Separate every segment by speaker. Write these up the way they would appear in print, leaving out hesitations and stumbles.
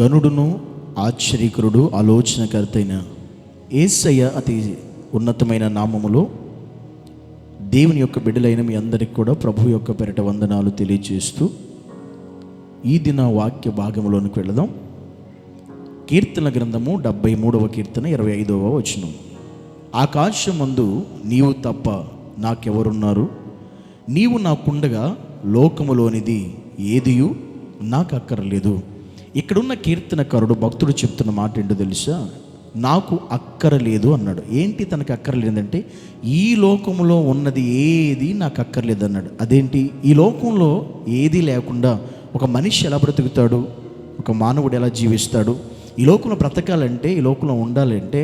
Speaker 1: గనుడును ఆశ్చర్యకరుడు ఆలోచనకర్త అయిన యేసయ్య అతి ఉన్నతమైన నామములో దేవుని యొక్క బిడ్డలైన మీ అందరికీ కూడా ప్రభు యొక్క పెరట వందనాలు తెలియజేస్తూ ఈ దిన వాక్య భాగంలోనికి వెళదాం. కీర్తన గ్రంథము 73వ కీర్తన 25వ వచనం. ఆకాశమందు నీవు తప్ప నాకెవరున్నారు? నీవు నాకుండగా లోకములోనిది ఏదియు నాకు అక్కరలేదు. ఇక్కడున్న కీర్తనకారుడు భక్తుడు చెప్తున్న మాట ఏంటో తెలుసా? నాకు అక్కరలేదు అన్నాడు. ఏంటి తనకు అక్కరలేదంటే, ఈ లోకంలో ఉన్నది ఏది నాకు అక్కర్లేదు అన్నాడు. అదేంటి? ఈ లోకంలో ఏది లేకుండా ఒక మనిషి ఎలా బ్రతుకుతాడు? ఒక మానవుడు ఎలా జీవిస్తాడు? ఈ లోకంలో బ్రతకాలంటే, ఈ లోకంలో ఉండాలంటే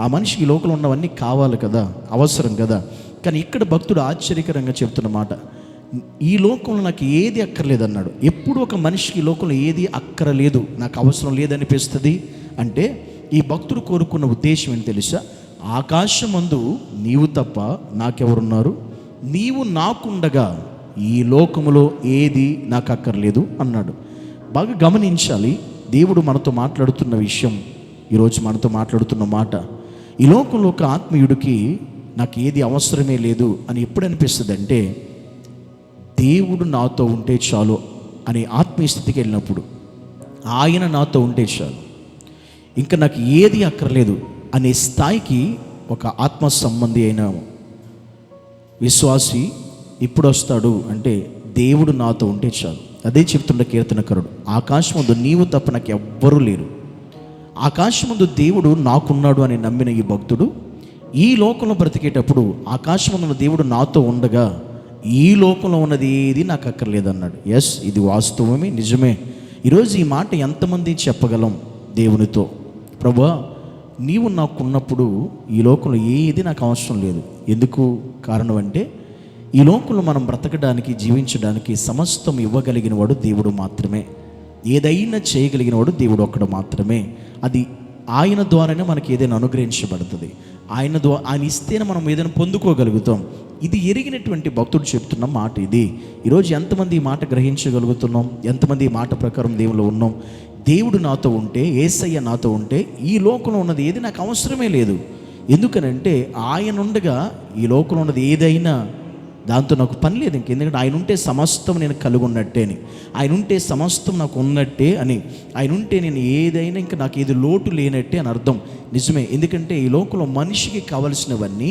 Speaker 1: ఆ మనిషికి ఈ లోకంలో ఉన్నవన్నీ కావాలి కదా, అవసరం కదా. కానీ ఇక్కడ భక్తుడు ఆశ్చర్యకరంగా చెప్తున్న మాట, ఈ లోకంలో నాకు ఏది అక్కర్లేదు అన్నాడు. ఎప్పుడు ఒక మనిషికి ఈ లోకంలో ఏది అక్కరలేదు, నాకు అవసరం లేదనిపిస్తుంది అంటే ఈ భక్తుడు కోరుకున్న ఉద్దేశం ఏంటి తెలుసా? ఆకాశమందు నీవు తప్ప నాకెవరున్నారు? నీవు నాకుండగా ఈ లోకములో ఏది నాకు అక్కర్లేదు అన్నాడు. బాగా గమనించాలి, దేవుడు మనతో మాట్లాడుతున్న విషయం, ఈరోజు మనతో మాట్లాడుతున్న మాట, ఈ లోకంలో ఒక ఆత్మీయుడికి నాకు ఏది అవసరమే లేదు అని ఎప్పుడు అనిపిస్తుంది అంటే, దేవుడు నాతో ఉంటే చాలు అనే ఆత్మీయ స్థితికి వెళ్ళినప్పుడు, ఆయన నాతో ఉంటే చాలు, ఇంకా నాకు ఏది అక్కర్లేదు అనే స్థాయికి ఒక ఆత్మ సంబంధి అయిన విశ్వాసి ఇప్పుడు వస్తాడు అంటే, దేవుడు నాతో ఉంటే చాలు. అదే చెప్తున్న కీర్తనకారుడు, ఆకాశమందు నీవు తప్ప నాకు ఎవ్వరూ లేరు. ఆకాశమందు దేవుడు నాకున్నాడు అని నమ్మిన ఈ భక్తుడు ఈ లోకంలో బ్రతికేటప్పుడు ఆకాశమందున్న దేవుడు నాతో ఉండగా ఈ లోకంలో ఉన్నది ఏది నాకు అక్కర్లేదన్నాడు. ఎస్, ఇది వాస్తవమే, నిజమే. ఈరోజు ఈ మాట ఎంతమంది చెప్పగలం దేవునితో? ప్రభువా, నీవు నాకున్నప్పుడు ఈ లోకంలో ఏది నాకు అవసరం లేదు. ఎందుకు కారణం అంటే, ఈ లోకంలో మనం బ్రతకడానికి, జీవించడానికి సమస్తం ఇవ్వగలిగిన వాడు దేవుడు మాత్రమే. ఏదైనా చేయగలిగిన వాడు దేవుడు ఒక్కడు మాత్రమే. అది ఆయన ద్వారానే మనకి ఏదైనా అనుగ్రహించబడుతుంది. ఆయన ఇస్తేనే మనం ఏదైనా పొందుకోగలుగుతాం. ఇది ఎరిగినటువంటి భక్తుడు చెప్తున్న మాట ఇది. ఈరోజు ఎంతమంది ఈ మాట గ్రహించగలుగుతున్నాం? ఎంతమంది ఈ మాట ప్రకారం దేవుళ్ళు ఉన్నాం? దేవుడు నాతో ఉంటే, యేసయ్య నాతో ఉంటే ఈ లోకంలో ఉన్నది ఏది నాకు అవసరమే లేదు. ఎందుకనంటే ఆయన ఉండగా ఈ లోకంలో ఉన్నది ఏదైనా దాంతో నాకు పని లేదు. ఎందుకంటే ఆయన ఉంటే సమస్తం నేను కలిగి ఉన్నట్టే అని, ఆయన ఉంటే సమస్తం నాకు ఉన్నట్టే అని, ఆయన ఉంటే నేను ఏదైనా ఇంకా నాకు ఏది లోటు లేనట్టే అని అర్థం. నిజమే. ఎందుకంటే ఈ లోకంలో మనిషికి కావలసినవన్నీ,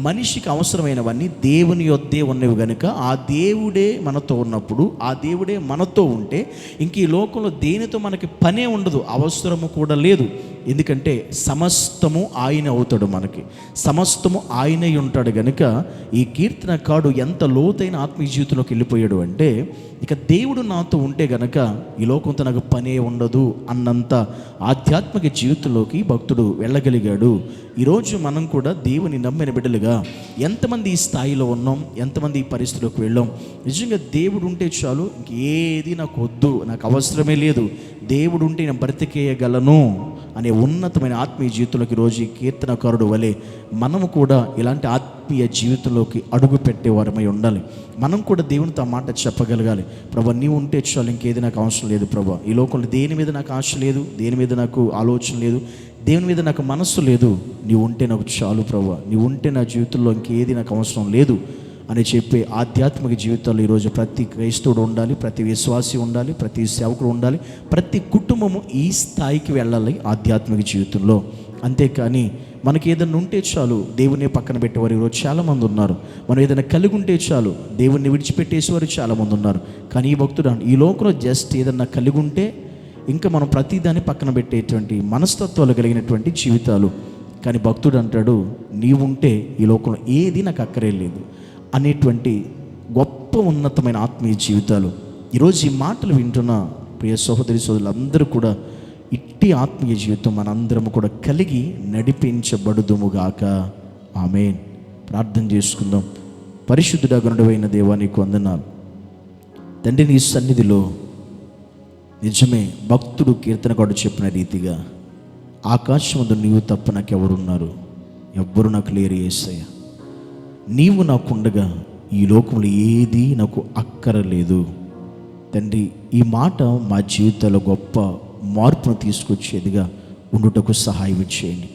Speaker 1: మనిషికి అవసరమైనవన్నీ దేవుని యొద్దే ఉన్నవి కనుక, ఆ దేవుడే మనతో ఉన్నప్పుడు, ఆ దేవుడే మనతో ఉంటే ఇంక ఈ లోకంలో దేనితో మనకి పనే ఉండదు, అవసరము కూడా లేదు. ఎందుకంటే సమస్తము ఆయన అవుతాడు, మనకి సమస్తము ఆయనై ఉంటాడు కనుక ఈ కీర్తనకారుడు ఎంత లోతైన ఆత్మీయ జీవితంలోకి వెళ్ళిపోయాడు అంటే, ఇక దేవుడు నాతో ఉంటే గనక ఈ లోకంతో నాకు పనే ఉండదు అన్నంత ఆధ్యాత్మిక జీవితంలోకి భక్తుడు వెళ్ళగలిగాడు. ఈరోజు మనం కూడా దేవుని నమ్మిన బిడ్డలుగా ఎంతమంది ఈ స్థాయిలో ఉన్నాం, ఎంతమంది ఈ పరిస్థితిలోకి వెళ్ళాం? నిజంగా దేవుడు ఉంటే చాలు, ఇంకేది నాకు వద్దు, నాకు అవసరమే లేదు, దేవుడు ఉంటే నేను బ్రతికేయగలను అనే ఉన్నతమైన ఆత్మీయ జీవితంలోకి రోజు ఈ కీర్తనకారుడు వలె మనము కూడా ఇలాంటి ఆత్మీయ జీవితంలోకి అడుగు పెట్టేవారమై ఉండాలి. మనం కూడా దేవునితో ఆ మాట చెప్పగలగాలి, ప్రభా నీవు ఉంటే చాలు, ఇంకేది నాకు అవసరం లేదు ప్రభా, ఈ లోకంలో దేని మీద నాకు ఆశ లేదు, దేని మీద నాకు ఆలోచన లేదు, దేవుని మీద నాకు మనస్సు లేదు, నీవు ఉంటే నాకు చాలు ప్రభా, నీవు ఉంటే నా జీవితంలో ఇంకేది నాకు అవసరం లేదు అని చెప్పే ఆధ్యాత్మిక జీవితాల్లో ఈరోజు ప్రతి క్రైస్తవుడు ఉండాలి, ప్రతి విశ్వాసి ఉండాలి, ప్రతి సేవకుడు ఉండాలి, ప్రతి కుటుంబము ఈ స్థాయికి వెళ్ళాలి ఆధ్యాత్మిక జీవితంలో. అంతేకాని మనకి ఏదైనా ఉంటే చాలు దేవుని పక్కన పెట్టేవారు ఈరోజు చాలామంది ఉన్నారు. మనం ఏదైనా కలిగి ఉంటే చాలు దేవుణ్ణి విడిచిపెట్టేసేవారు చాలామంది ఉన్నారు. కానీ ఈ భక్తుడు ఈ లోకంలో జస్ట్ ఏదన్నా కలిగి ఉంటే ఇంకా మనం ప్రతిదాన్ని పక్కన పెట్టేటువంటి మనస్తత్వాలు కలిగినటువంటి జీవితాలు. కానీ భక్తుడు అంటాడు, నీవుంటే ఈ లోకంలో ఏది నాకు అక్కర్లేదు అనేటువంటి గొప్ప ఉన్నతమైన ఆత్మీయ జీవితాలు. ఈరోజు ఈ మాటలు వింటున్న ప్రియ సహోదరి సోదరులందరూ కూడా ఇట్టి ఆత్మీయ జీవితం మనందరము కూడా కలిగి నడిపించబడుదుముగాక. ఆమేన్. ప్రార్థన చేసుకుందాం. పరిశుద్ధుడా గనుడవైన దేవా నీకు వందనాలు తండ్రి. నీ సన్నిధిలో నిజమే భక్తుడు కీర్తనకారుడు చెప్పిన రీతిగా ఆకాశమందు నీవు తప్ప నాకెవరున్నారు? ఎవ్వరు నాకు లేరు యేసయ్య. నీవు నాకుండగా ఈ లోకంలో ఏది నాకు అక్కరలేదు తండ్రి. ఈ మాట మా జీవితాల్లో గొప్ప మార్పును తీసుకొచ్చేదిగా ఉండుటకు సహాయం చేయండి.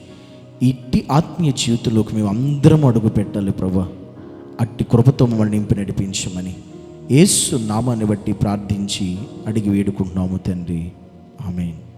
Speaker 1: ఇట్టి ఆత్మీయ జీవితంలోకి మేము అందరం అడుగు పెట్టాలి ప్రభా. అట్టి కృపతో మమ్మల్ని నింపి నడిపించమని యేసు నామాన్ని బట్టి ప్రార్థించి అడిగి వేడుకుంటున్నాము తండ్రి. ఆమేన్.